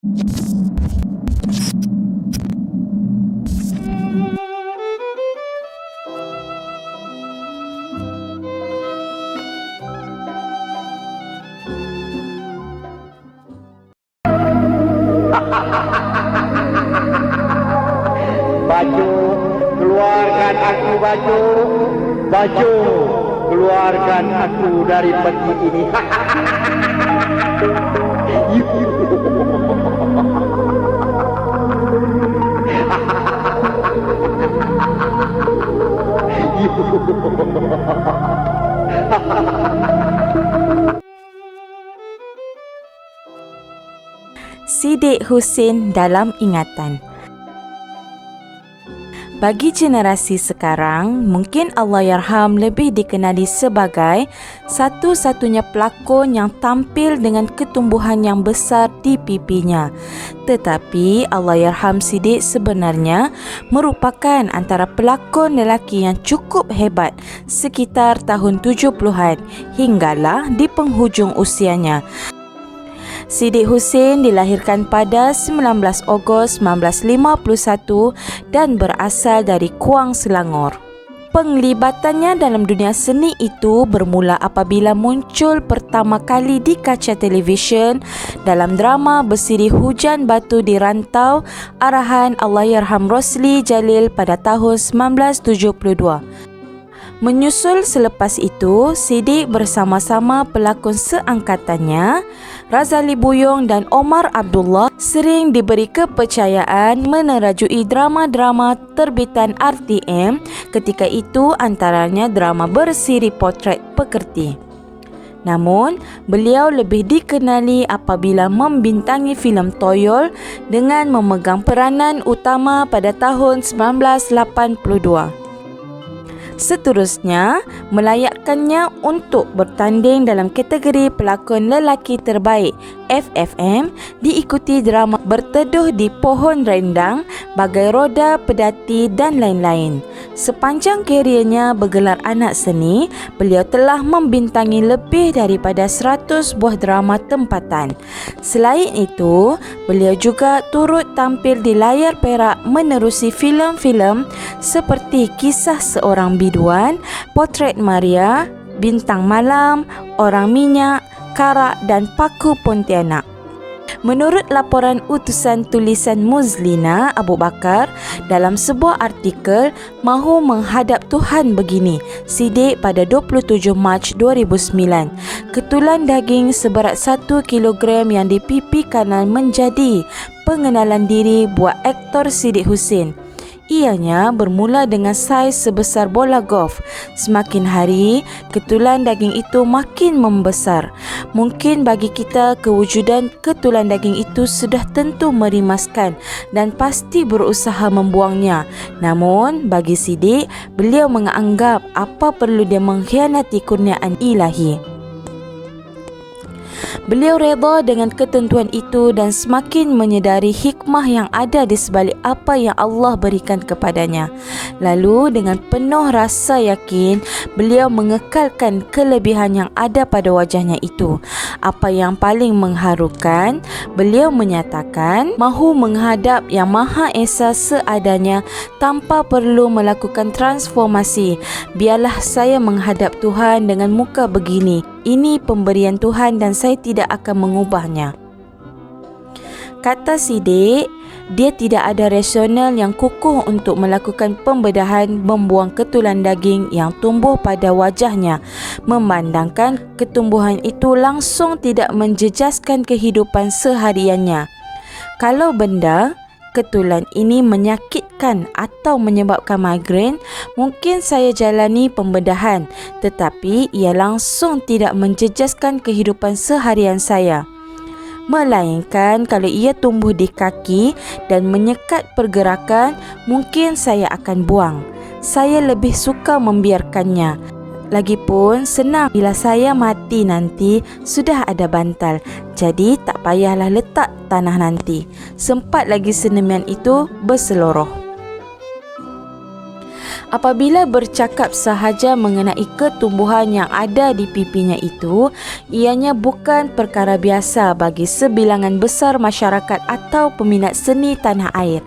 Baju, keluarkan aku baju. Baju, keluarkan aku dari peti ini. Siddiq Husin dalam ingatan. Bagi generasi sekarang, mungkin Allahyarham lebih dikenali sebagai satu-satunya pelakon yang tampil dengan ketumbuhan yang besar di pipinya. Tetapi Allahyarham Siddiq sebenarnya merupakan antara pelakon lelaki yang cukup hebat sekitar tahun 70-an hinggalah di penghujung usianya. Siddiq Husin dilahirkan pada 19 Ogos 1951 dan berasal dari Kuang, Selangor. Penglibatannya dalam dunia seni itu bermula apabila muncul pertama kali di kaca televisyen dalam drama bersiri Hujan Batu di Rantau arahan Allahyarham Rosli Jalil pada tahun 1972. Menyusul selepas itu, Siddiq bersama-sama pelakon seangkatannya, Razali Buyung dan Omar Abdullah sering diberi kepercayaan menerajui drama-drama terbitan RTM ketika itu antaranya drama bersiri Potret Pekerti. Namun, beliau lebih dikenali apabila membintangi filem Toyol dengan memegang peranan utama pada tahun 1982. Seterusnya, melayakkannya untuk bertanding dalam kategori pelakon lelaki terbaik FFM, diikuti drama Berteduh di Pohon Rendang, Bagai Roda Pedati dan lain-lain. Sepanjang keriernya bergelar anak seni, beliau telah membintangi lebih daripada 100 buah drama tempatan. Selain itu, beliau juga turut tampil di layar perak menerusi filem-filem seperti Kisah Seorang Biduan, Potret Maria, Bintang Malam, Orang Minyak, Karak dan Paku Pontianak. Menurut laporan utusan tulisan Muzlina Abu Bakar dalam sebuah artikel Mahu Menghadap Tuhan begini, Siddiq pada 27 Mac 2009, ketulan daging seberat 1 kilogram yang di pipi kanan menjadi pengenalan diri buat aktor Siddiq Husin. Ianya bermula dengan saiz sebesar bola golf. Semakin hari, ketulan daging itu makin membesar. Mungkin bagi kita kewujudan ketulan daging itu sudah tentu merimaskan dan pasti berusaha membuangnya. Namun, bagi Siddiq, beliau menganggap apa perlu dia mengkhianati kurniaan ilahi. Beliau reda dengan ketentuan itu dan semakin menyedari hikmah yang ada di sebalik apa yang Allah berikan kepadanya. Lalu dengan penuh rasa yakin, beliau mengekalkan kelebihan yang ada pada wajahnya itu. Apa yang paling mengharukan, beliau menyatakan mahu menghadap Yang Maha Esa seadanya tanpa perlu melakukan transformasi. Biarlah saya menghadap Tuhan dengan muka begini. Ini pemberian Tuhan dan saya tidak akan mengubahnya. Kata Siddiq, dia tidak ada rasional yang kukuh untuk melakukan pembedahan membuang ketulan daging yang tumbuh pada wajahnya, memandangkan ketumbuhan itu langsung tidak menjejaskan kehidupan sehariannya. Kalau benda ketulan ini menyakitkan atau menyebabkan migrain, mungkin saya jalani pembedahan, tetapi ia langsung tidak menjejaskan kehidupan seharian saya. Melainkan kalau ia tumbuh di kaki dan menyekat pergerakan, mungkin saya akan buang. Saya lebih suka membiarkannya. Lagipun senang bila saya mati nanti sudah ada bantal, jadi tak payahlah letak tanah nanti. Sempat lagi seniman itu berseloroh. Apabila bercakap sahaja mengenai ketumbuhan yang ada di pipinya itu, ianya bukan perkara biasa bagi sebilangan besar masyarakat atau peminat seni tanah air.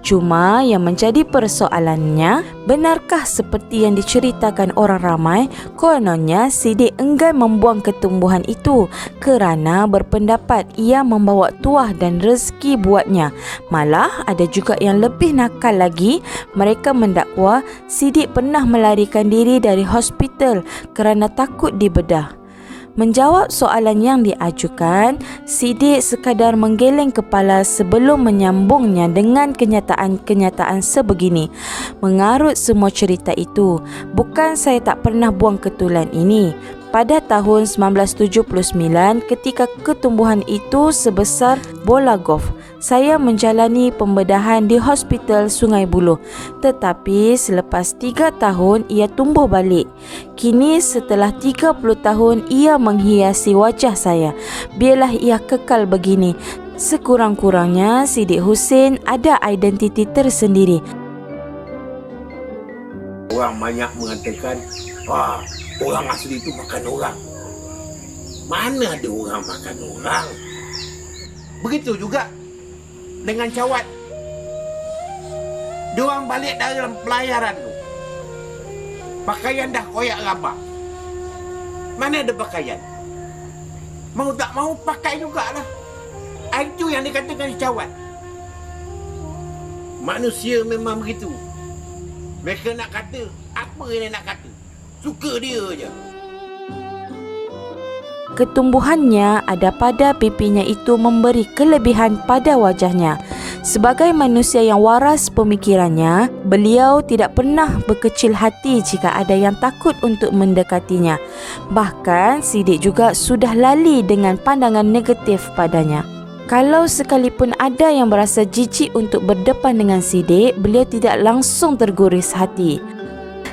Cuma yang menjadi persoalannya, benarkah seperti yang diceritakan orang ramai, kononnya Sidik enggan membuang ketumbuhan itu kerana berpendapat ia membawa tuah dan rezeki buatnya. Malah ada juga yang lebih nakal lagi, mereka mendakwa Sidik pernah melarikan diri dari hospital kerana takut dibedah. Menjawab soalan yang diajukan, Sidik sekadar menggeleng kepala sebelum menyambungnya dengan kenyataan-kenyataan sebegini. Mengarut semua cerita itu, bukan saya tak pernah buang ketulan ini. Pada tahun 1979, ketika ketumbuhan itu sebesar bola golf, saya menjalani pembedahan di Hospital Sungai Buloh. Tetapi selepas 3 tahun, ia tumbuh balik. Kini setelah 30 tahun, ia menghiasi wajah saya. Biarlah ia kekal begini. Sekurang-kurangnya, Sidik Husin ada identiti tersendiri. Orang banyak mengatakan, wah, orang asli itu makan orang. Mana ada orang makan orang? Begitu juga dengan Cawat. Diorang balik dalam pelayaran tu, pakaian dah koyak rabak. Mana ada pakaian? Mau tak mau pakai jugalah. Itu yang dikatakan Cawat. Manusia memang begitu. Mereka nak kata apa yang nak kata, suka dia je. Ketumbuhannya ada pada pipinya itu memberi kelebihan pada wajahnya. Sebagai manusia yang waras pemikirannya, beliau tidak pernah berkecil hati jika ada yang takut untuk mendekatinya. Bahkan Sidik juga sudah lali dengan pandangan negatif padanya. Kalau sekalipun ada yang berasa jijik untuk berdepan dengan Sidik, beliau tidak langsung terguris hati.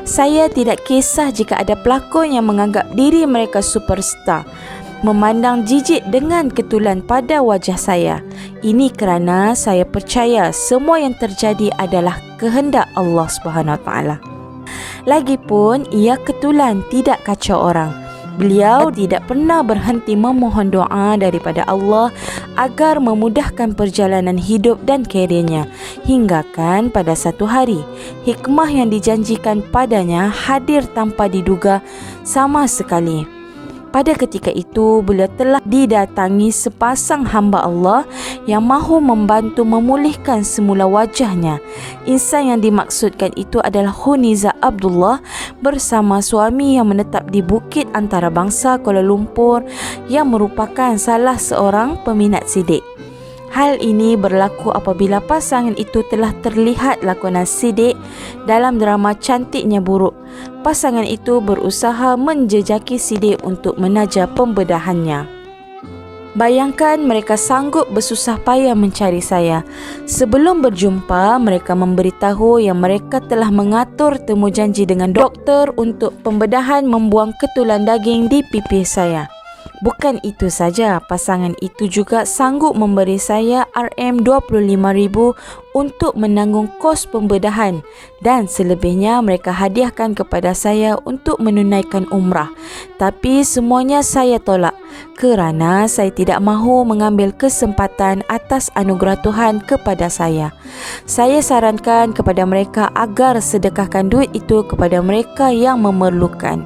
Saya tidak kisah jika ada pelakon yang menganggap diri mereka superstar, memandang jijik dengan ketulan pada wajah saya. Ini kerana saya percaya semua yang terjadi adalah kehendak Allah SWT. Lagipun ia ketulan, tidak kacau orang. Beliau tidak pernah berhenti memohon doa daripada Allah agar memudahkan perjalanan hidup dan kerjanya. Hinggakan pada satu hari, hikmah yang dijanjikan padanya hadir tanpa diduga sama sekali. Pada ketika itu, beliau telah didatangi sepasang hamba Allah yang mahu membantu memulihkan semula wajahnya. Insan yang dimaksudkan itu adalah Huniza Abdullah bersama suami yang menetap di Bukit Antarabangsa Kuala Lumpur yang merupakan salah seorang peminat Sidik. Hal ini berlaku apabila pasangan itu telah terlihat lakonan Sidik dalam drama Cantiknya Buruk. Pasangan itu berusaha menjejaki Sidik untuk menaja pembedahannya. Bayangkan mereka sanggup bersusah payah mencari saya. Sebelum berjumpa, mereka memberitahu yang mereka telah mengatur temu janji dengan doktor untuk pembedahan membuang ketulan daging di pipi saya. Bukan itu saja, pasangan itu juga sanggup memberi saya RM25,000 untuk menanggung kos pembedahan dan selebihnya mereka hadiahkan kepada saya untuk menunaikan umrah. Tapi semuanya saya tolak kerana saya tidak mahu mengambil kesempatan atas anugerah Tuhan kepada saya. Saya sarankan kepada mereka agar sedekahkan duit itu kepada mereka yang memerlukan.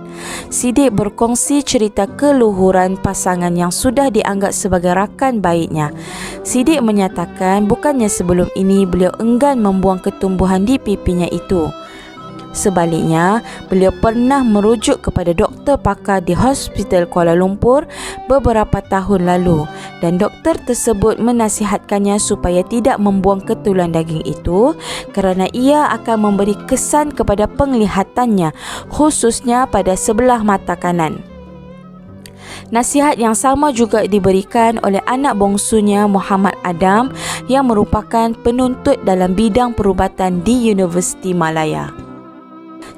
Sidik berkongsi cerita keluhuran pasangan yang sudah dianggap sebagai rakan baiknya. Sidik menyatakan bukannya sebelum ini beliau enggan membuang ketumbuhan di pipinya itu. Sebaliknya, beliau pernah merujuk kepada doktor pakar di Hospital Kuala Lumpur beberapa tahun lalu dan doktor tersebut menasihatkannya supaya tidak membuang ketulan daging itu kerana ia akan memberi kesan kepada penglihatannya, khususnya pada sebelah mata kanan. Nasihat yang sama juga diberikan oleh anak bongsunya Muhammad Adam yang merupakan penuntut dalam bidang perubatan di Universiti Malaya.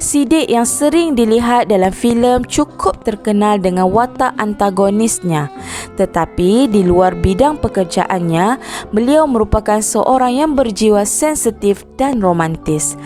Sidik yang sering dilihat dalam filem cukup terkenal dengan watak antagonisnya. Tetapi di luar bidang pekerjaannya, beliau merupakan seorang yang berjiwa sensitif dan romantis.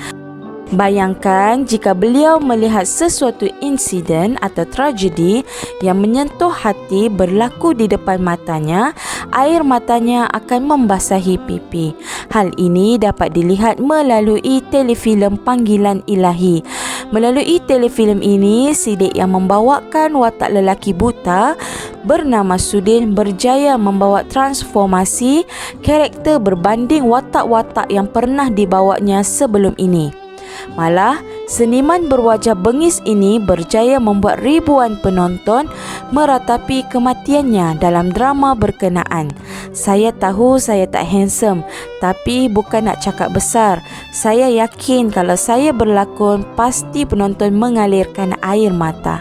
Bayangkan jika beliau melihat sesuatu insiden atau tragedi yang menyentuh hati berlaku di depan matanya, air matanya akan membasahi pipi. Hal ini dapat dilihat melalui telefilm Panggilan Ilahi. Melalui telefilm ini, Siddiq yang membawakan watak lelaki buta bernama Sudin berjaya membawa transformasi karakter berbanding watak-watak yang pernah dibawanya sebelum ini. Malah, seniman berwajah bengis ini berjaya membuat ribuan penonton meratapi kematiannya dalam drama berkenaan. Saya tahu saya tak handsome, tapi bukan nak cakap besar. Saya yakin kalau saya berlakon, pasti penonton mengalirkan air mata.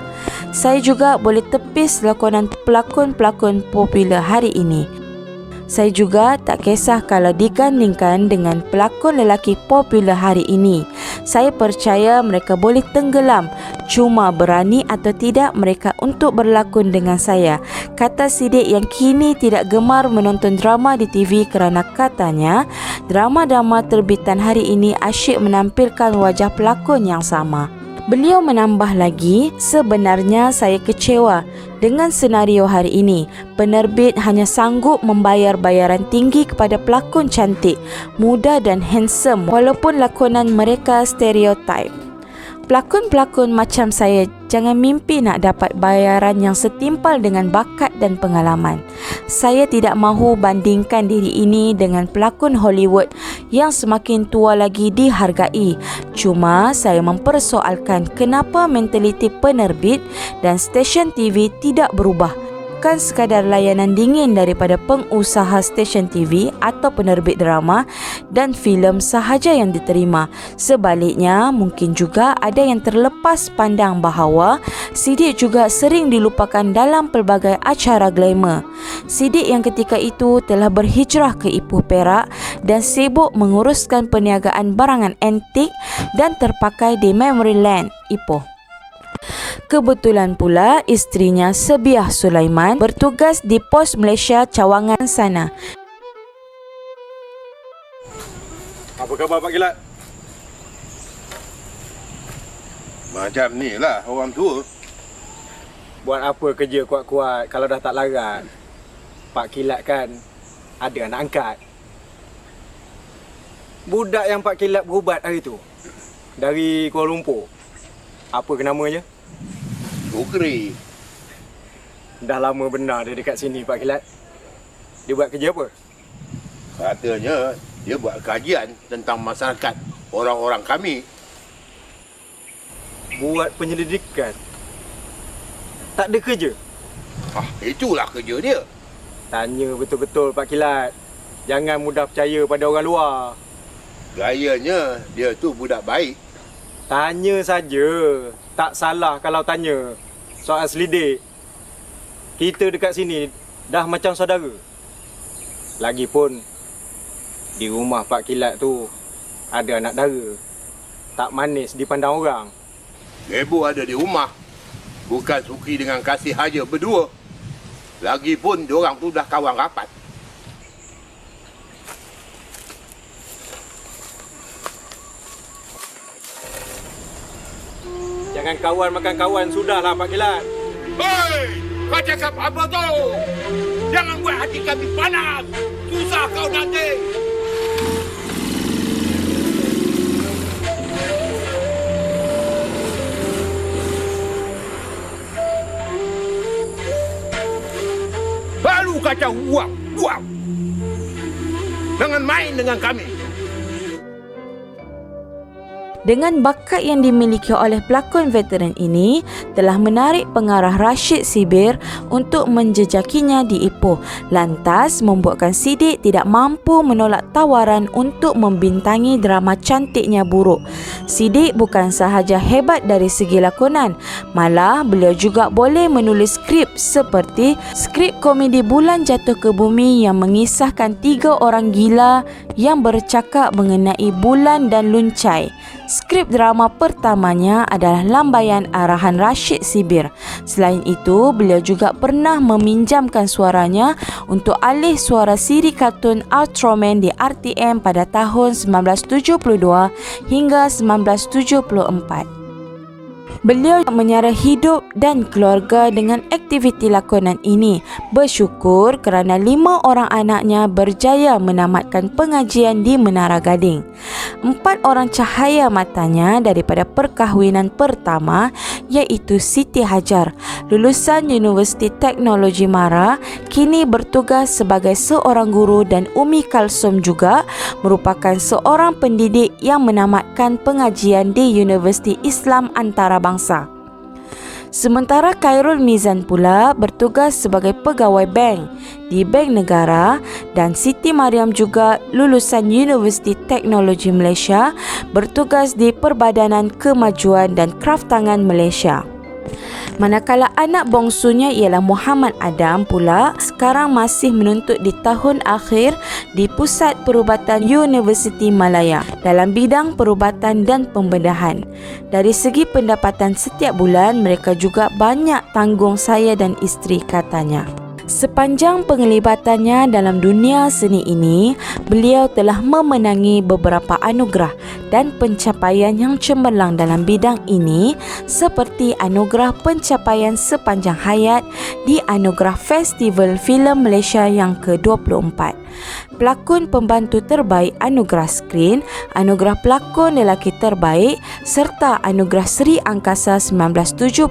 Saya juga boleh tepis lakonan pelakon-pelakon popular hari ini. Saya juga tak kisah kalau digandingkan dengan pelakon lelaki popular hari ini. Saya percaya mereka boleh tenggelam, cuma berani atau tidak mereka untuk berlakon dengan saya, kata Siddiq yang kini tidak gemar menonton drama di TV kerana katanya drama-drama terbitan hari ini asyik menampilkan wajah pelakon yang sama. Beliau menambah lagi, sebenarnya saya kecewa dengan senario hari ini. Penerbit hanya sanggup membayar bayaran tinggi kepada pelakon cantik, muda dan handsome walaupun lakonan mereka stereotip. Pelakon-pelakon macam saya jangan mimpi nak dapat bayaran yang setimpal dengan bakat dan pengalaman. Saya tidak mahu bandingkan diri ini dengan pelakon Hollywood yang semakin tua lagi dihargai. Cuma saya mempersoalkan kenapa mentaliti penerbit dan stesen TV tidak berubah. Bukan sekadar layanan dingin daripada pengusaha stesen TV atau penerbit drama dan filem sahaja yang diterima. Sebaliknya, mungkin juga ada yang terlepas pandang bahawa Siddiq juga sering dilupakan dalam pelbagai acara glamour. Siddiq yang ketika itu telah berhijrah ke Ipoh Perak dan sibuk menguruskan perniagaan barangan antik dan terpakai di Memory Land, Ipoh. Kebetulan pula isterinya Sebiah Sulaiman bertugas di pos Malaysia Cawangan sana. Apa khabar Pak Kilat? Macam ni lah orang tua. Buat apa kerja kuat-kuat kalau dah tak larat? Pak Kilat kan ada anak angkat. Budak yang Pak Kilat berubat hari tu dari Kuala Lumpur. Apa ke namanya? Sukri. Dah lama benar dia dekat sini Pak Kilat. Dia buat kerja apa? Katanya dia buat kajian tentang masyarakat orang-orang kami. Buat penyelidikan. Tak ada kerja? Itulah kerja dia. Tanya betul-betul Pak Kilat. Jangan mudah percaya pada orang luar. Gayanya dia tu budak baik. Tanya saja. Tak salah kalau tanya. Soal selidik. Kita dekat sini dah macam saudara. Lagipun di rumah Pak Kilat tu ada anak dara. Tak manis dipandang orang. Ibu ada di rumah. Bukan Sukri dengan Kasih Haja berdua. Lagipun diorang tu dah kawan rapat. Jangan kawan makan kawan, sudahlah Pak Kilat. Hei! Kau cakap apa tu? Jangan buat hati kami panas. Susah kau nanti. Baru kacau uang. Jangan main dengan kami. Dengan bakat yang dimiliki oleh pelakon veteran ini telah menarik pengarah Rashid Sibir untuk menjejakinya di Ipoh, lantas membuatkan Siddiq tidak mampu menolak tawaran untuk membintangi drama Cantiknya Buruk. Siddiq bukan sahaja hebat dari segi lakonan, malah beliau juga boleh menulis skrip seperti skrip komedi Bulan Jatuh ke Bumi yang mengisahkan 3 orang gila yang bercakap mengenai bulan dan luncai. Skrip drama pertamanya adalah lambaian arahan Rashid Sibir. Selain itu, beliau juga pernah meminjamkan suaranya untuk alih suara siri kartun Ultraman di RTM pada tahun 1972 hingga 1974. Beliau menyara hidup dan keluarga dengan aktiviti lakonan ini. Bersyukur kerana 5 orang anaknya berjaya menamatkan pengajian di Menara Gading. 4 orang cahaya matanya daripada perkahwinan pertama iaitu Siti Hajar, lulusan Universiti Teknologi Mara, kini bertugas sebagai seorang guru, dan Umi Kalsum juga merupakan seorang pendidik yang menamatkan pengajian di Universiti Islam Antarabangsa. Sementara Khairul Mizan pula bertugas sebagai pegawai bank di Bank Negara, dan Siti Mariam juga lulusan Universiti Teknologi Malaysia, bertugas di Perbadanan Kemajuan dan Kraftangan Malaysia. Manakala anak bongsunya ialah Muhammad Adam pula sekarang masih menuntut di tahun akhir di Pusat Perubatan Universiti Malaya dalam bidang perubatan dan pembedahan. Dari segi pendapatan setiap bulan, mereka juga banyak tanggung saya dan isteri, katanya. Sepanjang penglibatannya dalam dunia seni ini, beliau telah memenangi beberapa anugerah dan pencapaian yang cemerlang dalam bidang ini, seperti anugerah pencapaian sepanjang hayat di Anugerah Festival Filem Malaysia yang ke-24, pelakon pembantu terbaik Anugerah Skrin, Anugerah Pelakon Lelaki Terbaik, serta Anugerah Seri Angkasa 1978,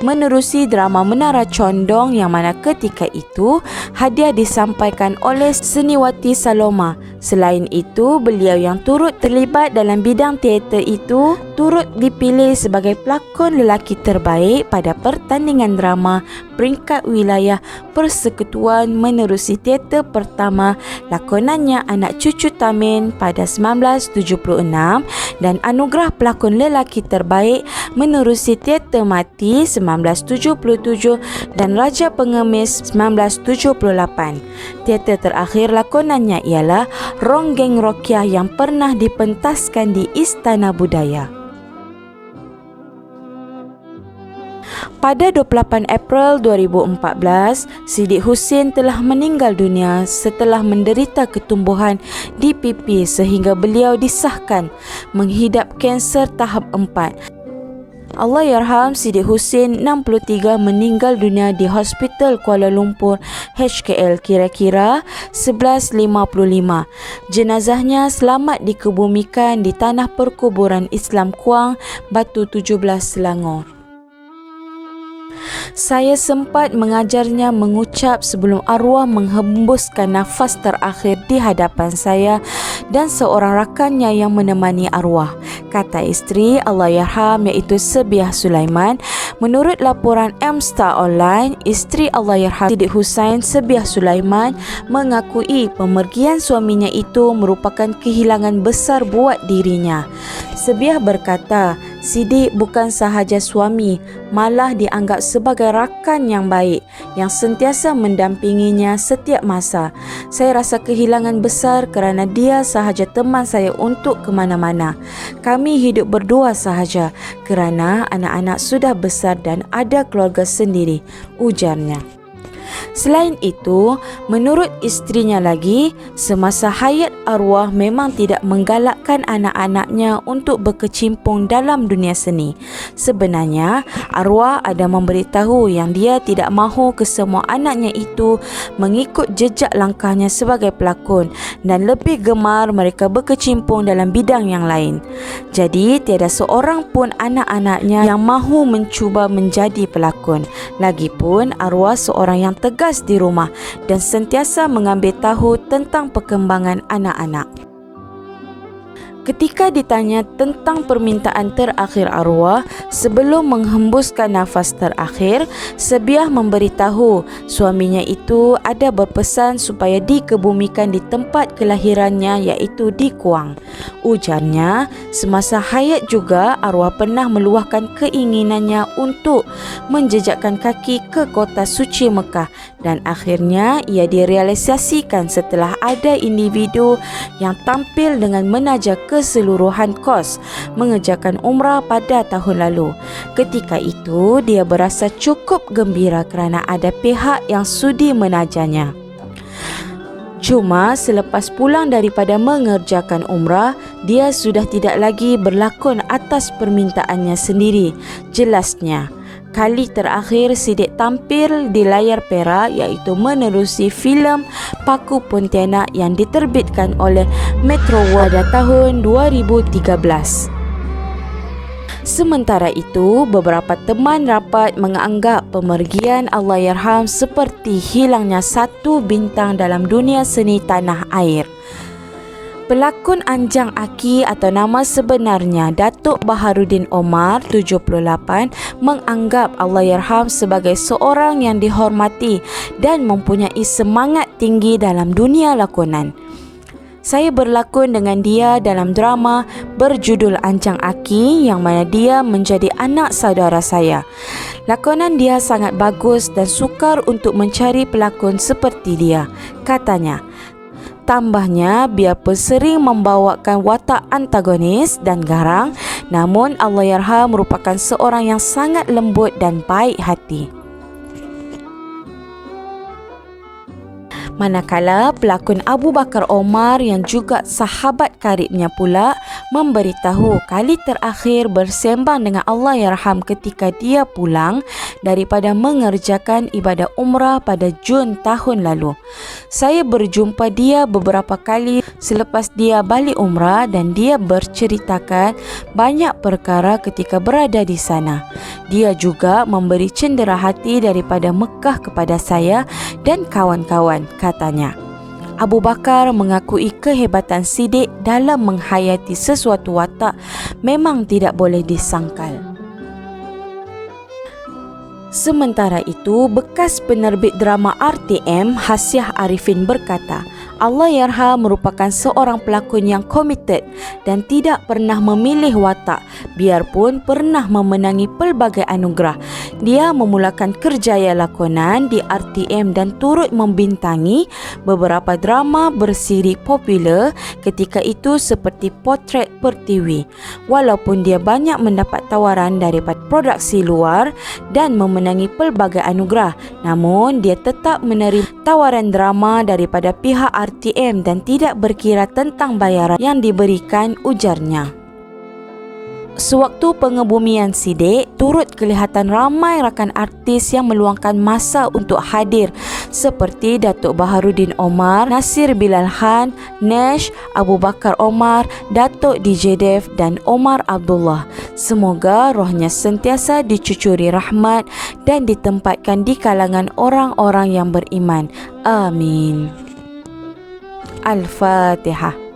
menerusi drama Menara Condong yang mana ketika itu hadiah disampaikan oleh Seniwati Saloma. Selain itu, beliau yang turut terlibat dalam bidang teater itu turut dipilih sebagai pelakon lelaki terbaik pada pertandingan drama peringkat wilayah Persekutuan menerusi teater pertama lakonannya Anak Cucu Tamin pada 1976, dan anugerah pelakon lelaki terbaik menerusi teater Mati 1977 dan Raja Pengemis 1978. Teater terakhir lakonannya ialah Ronggeng Rokiah yang pernah dipentaskan di Istana Budaya. Pada 28 April 2014, Siddiq Husin telah meninggal dunia setelah menderita ketumbuhan di pipi sehingga beliau disahkan menghidap kanser tahap 4. Allahyarham, Siddiq Husin 63 meninggal dunia di Hospital Kuala Lumpur HKL kira-kira 11.55. Jenazahnya selamat dikebumikan di Tanah Perkuburan Islam Kuang, Batu 17, Selangor. Saya sempat mengajarnya mengucap sebelum arwah menghembuskan nafas terakhir di hadapan saya dan seorang rakannya yang menemani arwah, kata isteri Allahyarham iaitu Sebiah Sulaiman. Menurut laporan M-Star Online, isteri Allahyarham Siddiq Husin, Sebiah Sulaiman, mengakui pemergian suaminya itu merupakan kehilangan besar buat dirinya. Sebiah berkata, Siddiq bukan sahaja suami, malah dianggap sebagai rakan yang baik yang sentiasa mendampinginya setiap masa. Saya rasa kehilangan besar kerana dia sahaja teman saya untuk ke mana-mana. Kami hidup berdua sahaja kerana anak-anak sudah besar dan ada keluarga sendiri, ujarnya. Selain itu, menurut isterinya lagi, semasa hayat arwah memang tidak menggalakkan anak-anaknya untuk berkecimpung dalam dunia seni. Sebenarnya, arwah ada memberitahu yang dia tidak mahu kesemua anaknya itu mengikut jejak langkahnya sebagai pelakon dan lebih gemar mereka berkecimpung dalam bidang yang lain. Jadi, tiada seorang pun anak-anaknya yang mahu mencuba menjadi pelakon. Lagipun, arwah seorang yang tegas di rumah dan sentiasa mengambil tahu tentang perkembangan anak-anak. Ketika ditanya tentang permintaan terakhir arwah sebelum menghembuskan nafas terakhir, Sebiah memberitahu suaminya itu ada berpesan supaya dikebumikan di tempat kelahirannya iaitu di Kuang. Ujarnya, semasa hayat juga arwah pernah meluahkan keinginannya untuk menjejakkan kaki ke kota suci Mekah dan akhirnya ia direalisasikan setelah ada individu yang tampil dengan menaja keseluruhan kos mengerjakan umrah pada tahun lalu. Ketika itu dia berasa cukup gembira kerana ada pihak yang sudi menajanya. Cuma selepas pulang daripada mengerjakan umrah, dia sudah tidak lagi berlakon atas permintaannya sendiri. Jelasnya, kali terakhir Sidik tampil di layar perak iaitu menerusi filem Paku Pontianak yang diterbitkan oleh Metro pada tahun 2013. Sementara itu, beberapa teman rapat menganggap pemergian Allahyarham seperti hilangnya satu bintang dalam dunia seni tanah air. Pelakon Anjang Aki atau nama sebenarnya Datuk Baharudin Omar 78 menganggap Allahyarham sebagai seorang yang dihormati dan mempunyai semangat tinggi dalam dunia lakonan. Saya berlakon dengan dia dalam drama berjudul Anjang Aki yang mana dia menjadi anak saudara saya. Lakonan dia sangat bagus dan sukar untuk mencari pelakon seperti dia, katanya. Tambahnya, biarpun sering membawakan watak antagonis dan garang, namun Allahyarham merupakan seorang yang sangat lembut dan baik hati. Manakala pelakon Abu Bakar Omar yang juga sahabat karibnya pula memberitahu kali terakhir bersembang dengan Allahyarham ketika dia pulang daripada mengerjakan ibadah umrah pada Jun tahun lalu. Saya berjumpa dia beberapa kali selepas dia balik umrah dan dia berceritakan banyak perkara ketika berada di sana. Dia juga memberi cendera hati daripada Mekah kepada saya dan kawan-kawan, katanya. Abu Bakar mengakui kehebatan Sidik dalam menghayati sesuatu watak memang tidak boleh disangkal. Sementara itu, bekas penerbit drama RTM Hasyiah Arifin berkata, Allahyarham merupakan seorang pelakon yang komited dan tidak pernah memilih watak biarpun pernah memenangi pelbagai anugerah. Dia memulakan kerjaya lakonan di RTM dan turut membintangi beberapa drama bersiri popular ketika itu seperti Potret Pertiwi. Walaupun dia banyak mendapat tawaran daripada produksi luar dan memenangi pelbagai anugerah, namun dia tetap menerima tawaran drama daripada pihak RTM dan tidak berkira tentang bayaran yang diberikan, ujarnya. Sewaktu pengebumian Sidik, turut kelihatan ramai rakan artis yang meluangkan masa untuk hadir seperti Datuk Baharudin Omar, Nasir Bilal Khan, Nash, Abu Bakar Omar, Datuk DJ Dev dan Omar Abdullah. Semoga rohnya sentiasa dicucuri rahmat dan ditempatkan di kalangan orang-orang yang beriman. Amin. Al-Fatihah.